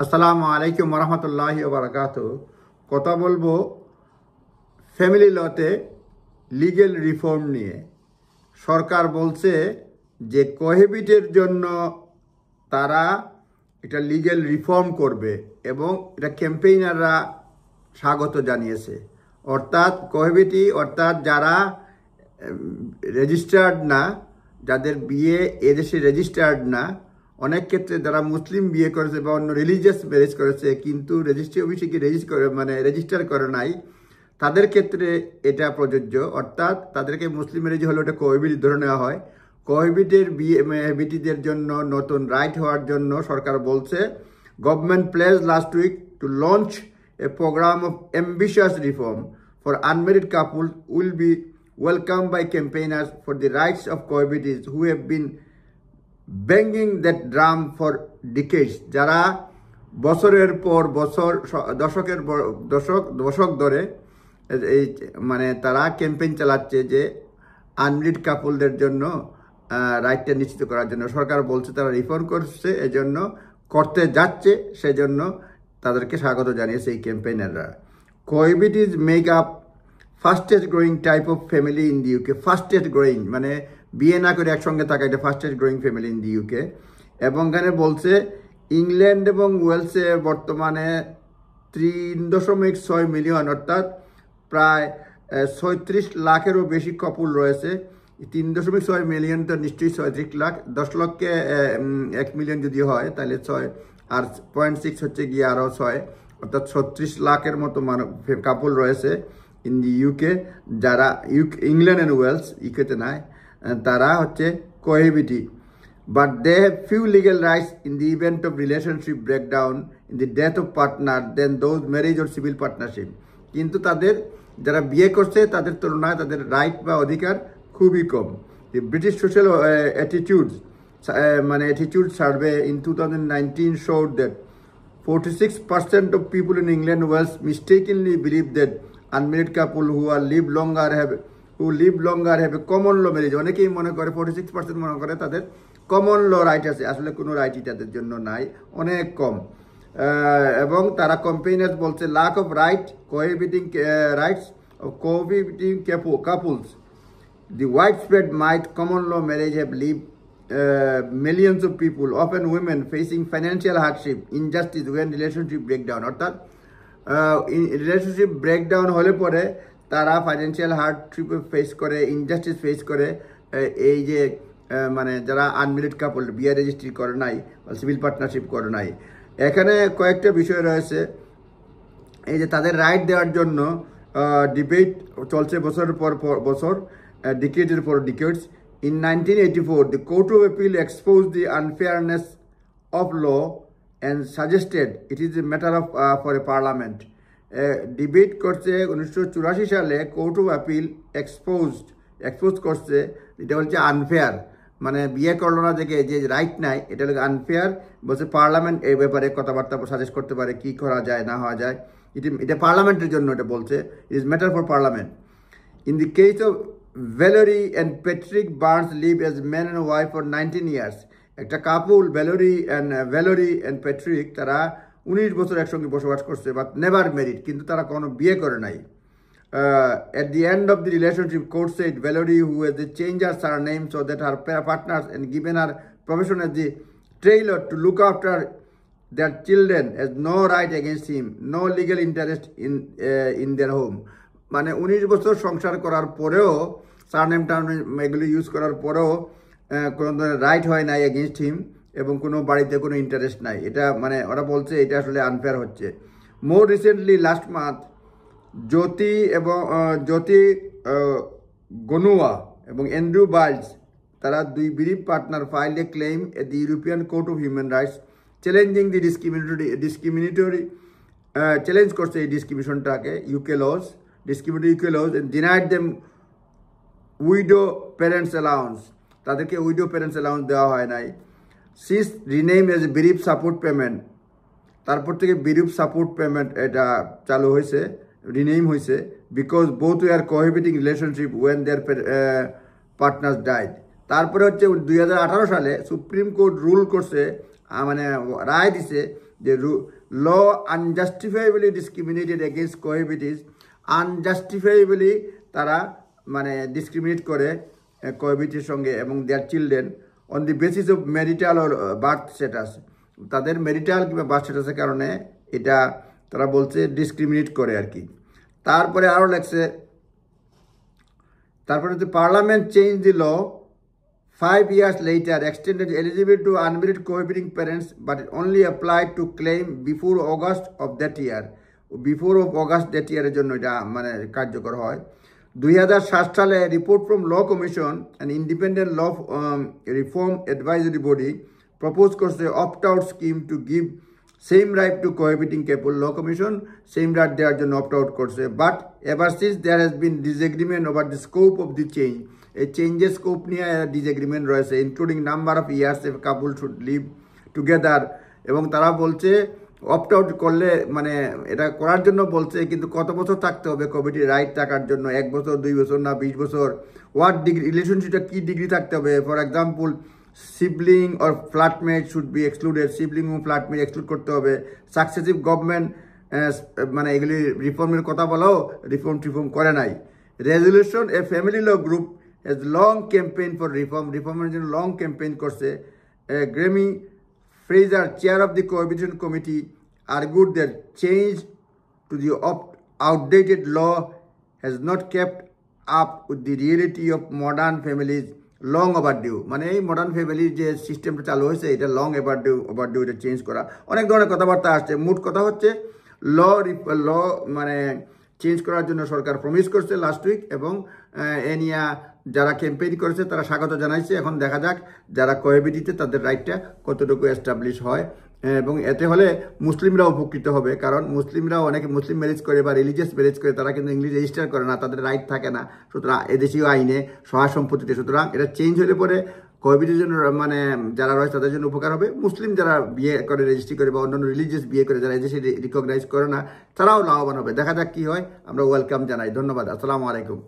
আসসালামু আলাইকুম রহমতুল্লাহি ওয়া বারাকাতুহু। কথা বলবো ফ্যামিলি লতে লিগেল রিফর্ম নিয়ে। সরকার বলছে যে কোহেবিটের জন্য তারা এটা লিগেল রিফর্ম করবে এবং এটা ক্যাম্পেইনাররা স্বাগত জানিয়েছে। অর্থাৎ কোহেবিটি অর্থাৎ যারা রেজিস্টার্ড না, যাদের বিয়ে এদেশে রেজিস্টার্ড না, অনেক ক্ষেত্রে যারা মুসলিম বিয়ে করেছে বা অন্য রিলিজিয়াস ম্যারেজ করেছে কিন্তু রেজিস্ট্রি অফিসে কি রেজিস্টার করে নাই, তাদের ক্ষেত্রে এটা প্রযোজ্য। অর্থাৎ তাদেরকে মুসলিম ম্যারেজ হলে ওটা কোহেবিট ধরে নেওয়া হয়। কোহেবিটের বিটিদের জন্য নতুন রাইট হওয়ার জন্য সরকার বলছে government pledge last week to launch a programme of ambitious reform for unmarried couple will be welcomed by campaigners for the rights of cohabitants who have been banging that drum for decades. যারা বছরের পর বছর দশক ধরে এই মানে তারা campaign চালাচ্ছে যে আনম্যারিড কাপলদের জন্য রাইটটা নিশ্চিত করার জন্য। সরকার বলছে তারা রিফর্ম করছে, এজন্য করতে যাচ্ছে, সেজন্য তাদেরকে স্বাগত জানিয়েছে এই ক্যাম্পেইনাররা। Cohabitees make up fastest growing type of family in the UK. Fastest growing মানে বিয়ে না করে একসঙ্গে থাকা, এটা fastest growing family in the UK. এবং এখানে বলছে ইংল্যান্ড এবং ওয়েলসে বর্তমানে 3.6 মিলিয়ন অর্থাৎ প্রায় 36 লাখেরও বেশি কাপল রয়েছে। 3.6 মিলিয়ন তো নিশ্চয়ই 36 লাখ, 10 লক্ষে 1 মিলিয়ন যদি হয় তাহলে 6 আর 0.6 হচ্ছে গিয়ে আরও 6, অর্থাৎ 36 লাখের মতো কাপল রয়েছে ইন দি ইউকে, যারা ইংল্যান্ড অ্যান্ড ওয়েলস, ইউকেতে নাই, তারা হচ্ছে cohabitee. But they have few legal rights in the event of relationship breakdown in the death of partner than those marriage or civil partnership. কিন্তু তাদের যারা বিয়ে করছে তাদের তুলনায় তাদের রাইট বা অধিকার খুবই কম। The British social attitude survey in 2019 showed that 46% of people in England Wales mistakenly believe that unmarried couple who live longer have a common law marriage. অনেকেই মনে করে 46% মনে করে তাদের কমন ল রাইট আছে, আসলে কোনো রাইটই তাদের জন্য নাই, অনেক কম। এবং তারা কম্পেইনার্স বলছে lack of right rights of cohabiting couples, the widespread might common law marriage have lived millions of people, often women, facing financial hardship, injustice when relationship breakdown. অর্থাৎ রিলেশনশিপ ব্রেকডাউন হলে পরে তারা ফাইন্যান্সিয়াল হার্ডশিপ ফেস করে, injustice face করে। এই যে মানে যারা আনম্যারিড কাপল বিয়ে রেজিস্ট্রি করে নাই বা সিভিল পার্টনারশিপ করে নাই, এখানে কয়েকটা বিষয় রয়েছে। এই যে তাদের রাইট দেওয়ার জন্য ডিবেট চলছে বছরের পর বছর, ডিকেডের পর ডিকেডস। In 1984, the Court of Appeal exposed the unfairness of law and suggested it is a matter of for a parliament. Debate করছে 1984 সালে কোর্ট অফ অ্যাপিল এক্সপোজ করছে এটা হচ্ছে আনফেয়ার, মানে বিয়ে করলো না দেখে যে রাইট নাই, এটা হলো আনফেয়ার। বলছে পার্লামেন্ট এই ব্যাপারে কথাবার্তা সাজেস্ট করতে পারে কি করা যায় না হওয়া যায়, এটা পার্লামেন্টের জন্য এটা বলছে, it is matter for parliament. In the case of Valerie and Patrick Barnes live as man and wife for 19 years. একটা কাপল ভ্যালেরি অ্যান্ড প্যাট্রিক, তারা 19 বছর একসঙ্গে বসবাস করছে, বাট নেভার ম্যারিড, কিন্তু তারা কোনো বিয়ে করে নাই। At the end of the relationship, court said Valerie, who has changed her surname so that her partners and given her profession as the tailor to look after their children, has no right against him, no legal interest in their home. মানে 19 বছর সংসার করার পরেও, surname এগুলো use করার পরেও কোনো ধরনের রাইট হয় নাই এগেনস্ট হিম, এবং কোনো বাড়িতে কোনো ইন্টারেস্ট নাই। এটা মানে ওরা বলছে এটা আসলে আনফেয়ার হচ্ছে। মোর রিসেন্টলি লাস্ট মান্থ জ্যোতি গনুয়া এবং অ্যান্ড্রু বাইলস, তারা দুই bereaved partner filed a claim at the European Court of Human Rights challenging the discriminatory challenge করছে এই ডিসক্রিমিনেশনটাকে, UK laws and denied them widow parents allowance. তাদেরকে উইডো প্যারেন্টস অ্যালাউন্স দেওয়া হয় নাই। সিস renamed as bereave support payment, তারপর থেকে বিরিভ সাপোর্ট পেমেন্ট এটা চালু হয়েছে, রিনেম হয়েছে, because both were cohabiting relationship when their partners died. তারপরে হচ্ছে 2018 সালে সুপ্রিম কোর্ট রুল করছে, মানে রায় দিছে যে law unjustifiably discriminated against cohabitants, আনজাস্টিফাইবলি তারা মানে ডিসক্রিমিনেট করে কোহাবিটের সঙ্গে এবং their children on the basis of marital or birth status, তাদের ম্যারিটাল কিংবা বার্থ স্ট্যাটাসের কারণে এটা তারা বলছে ডিসক্রিমিনেট করে আর কি। তারপরে আরও লেখছে, তারপরে হচ্ছে parliament change the law 5 years later, extended eligibility to unmarried cohabiting parents, but it only applied to claim before August of that year. Before of August that year এর জন্য এটা মানে কার্যকর হয়। 2007 সালে report from Law Commission and independent law reform advisory body propose করছে opt out scheme to give same right to cohabiting couple. Law Commission same right দেওয়ার জন্য অপ্ট আউট করছে, but ever since there has been disagreement over the scope of the change. এই চেঞ্জের scope নিয়ে disagreement রয়েছে, including number of years a couple should live together. এবং তারা বলছে অপ্ট আউট করলে মানে এটা করার জন্য বলছে, কিন্তু কত বছর থাকতে হবে কোহাবিটিং রাইট থাকার জন্য, 1 বছর 2 বছর না 20 বছর, হোয়াট ডিগ্রি রিলেশনশিপটা কী ডিগ্রি থাকতে হবে। For example sibling or flatmate should be excluded, sibling ও ফ্ল্যাটমেট এক্সক্লুড করতে হবে। সাকসেসিভ গভর্নমেন্ট মানে এগুলি রিফর্মের কথা বলাও রিফর্ম করে নাই। Resolution a family law group has long campaign for reformer জন্য long campaign করছে। Graeme Fraser, chair of the cohabitation committee, argued that change to the outdated law has not kept up with the reality of modern families, long overdue। মানে এই modern ফ্যামিলির যে সিস্টেমটা চালু হয়েছে এটা লং ওভারডিউ, এটা চেঞ্জ করা। অনেক ধরনের কথাবার্তা আসছে, মোট কথা হচ্ছে ল মানে চেঞ্জ করার জন্য সরকার প্রমিস করছে লাস্ট উইক, এবং এ নিয়ে যারা ক্যাম্পেইন করেছে তারা স্বাগত জানাইছে। এখন দেখা যাক যারা কোহাবিটিতে তাদের রাইটটা কতটুকু এস্টাবলিশ হয়, এবং এতে হলে মুসলিমরা উপকৃত হবে। কারণ মুসলিমরাও অনেকে মুসলিম ম্যারেজ করে বা রিলিজিয়াস ম্যারেজ করে, তারা কিন্তু ইংলিশ রেজিস্টার করে না, তাদের রাইট থাকে না সুতরাং এদেশীয় আইনে সহায় সম্পত্তিতে। সুতরাং এটা চেঞ্জ হলে পরে কোহাবিটের জন্য মানে যারা রয়েছে তাদের জন্য উপকার হবে। মুসলিম যারা বিয়ে করে রেজিস্ট্রি করে বা অন্যান্য রিলিজিয়াস বিয়ে করে যারা এদেশে রিকগনাইজ করে না তারাও লাভবান হবে। দেখা যাক কি হয়, আমরা ওয়েলকাম জানাই। ধন্যবাদ, আসসালামু আলাইকুম।